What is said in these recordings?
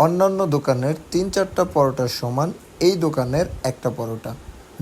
অন্যান্য দোকানের ৩-৪টা পরোটার সমান এই দোকানের একটা পরোটা,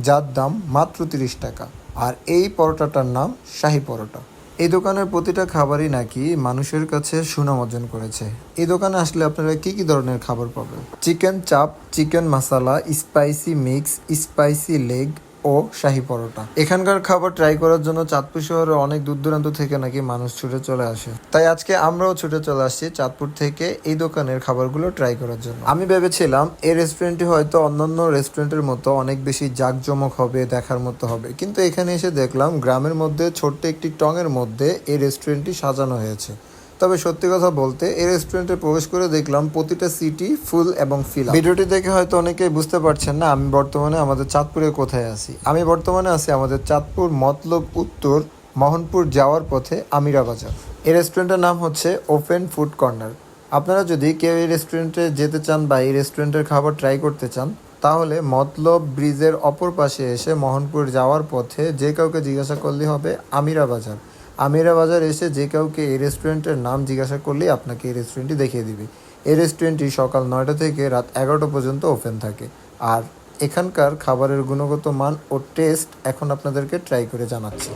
যার দাম মাত্র ৩০ টাকা। আর এই পরোটাটার নাম শাহী পরোটা। এই দোকানের প্রতিটা খাবারই নাকি মানুষের কাছে সুনাম অর্জন করেছে। এই দোকানে আসলে আপনারা কি কি ধরনের খাবার পাবেন? চিকেন চাপ, চিকেন মশলা, স্পাইসি মিক্স, স্পাইসি লেগ ও শাহী পরোটা। এখানকার খাবার ট্রাই করার জন্য চাঁদপুর শহরে অনেক দূর দূরান্ত থেকে নাকি মানুষ ছুটে চলে আসে। তাই আজকে আমরাও ছুটে চলে আসছি চাঁদপুর থেকে এই দোকানের খাবারগুলো ট্রাই করার জন্য। আমি ভেবেছিলাম এই রেস্টুরেন্টটি হয়তো অন্যান্য রেস্টুরেন্টের মতো অনেক বেশি জাঁকজমক হবে, দেখার মতো হবে, কিন্তু এখানে এসে দেখলাম গ্রামের মধ্যে ছোট্ট একটি টঙের মধ্যে এই রেস্টুরেন্টটি সাজানো হয়েছে। তবে সত্যি কথা বলতে এই রেস্টুরেন্টে প্রবেশ করে দেখলাম প্রতিটা সিটি ফুল এবং ফিল। ভিডিওটি দেখে হয়তো অনেকেই বুঝতে পারছেন না আমি বর্তমানে আমাদের চাঁদপুরে কোথায় আছি। আমি বর্তমানে আছি আমাদের চাঁদপুর মতলব উত্তর মোহনপুর যাওয়ার পথে আমিরা বাজার। এই রেস্টুরেন্টের নাম হচ্ছে ওপেন ফুড কর্নার। আপনারা যদি কেউ এই রেস্টুরেন্টে যেতে চান বা এই রেস্টুরেন্টের খাবার ট্রাই করতে চান, তাহলে মতলব ব্রিজের অপর পাশে এসে মোহনপুর যাওয়ার পথে যে কাউকে জিজ্ঞাসা করলে হবে আমিরা বাজার। আমিরা বাজার এসে যে কাউকে এই রেস্টুরেন্টের নাম জিজ্ঞাসা করলেই আপনাকে এই রেস্টুরেন্টটি দেখিয়ে দিবে। এই রেস্টুরেন্টটি সকাল 9টা থেকে রাত 11টা পর্যন্ত ওপেন থাকে। আর এখানকার খাবারের গুণগত মান ও টেস্ট এখন আপনাদেরকে ট্রাই করে জানাচ্ছি।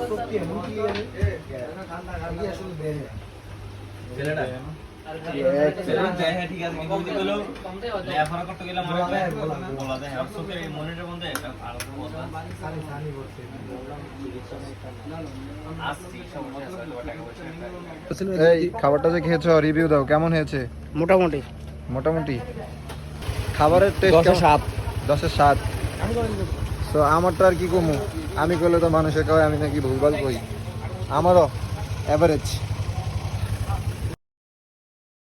এই খাবারটা যে খেয়েছো রিভিউ দাও, কেমন হয়েছে? মোটামুটি মোটামুটি। খাবারের টেস্ট 10-এর 7। 10-এর 7। তো আমারটা আর কি কমু, আমি করলে তো মানুষের খাওয়াই, আমি নাকি ভুলভাল কই। আমারও অ্যাভারেজ।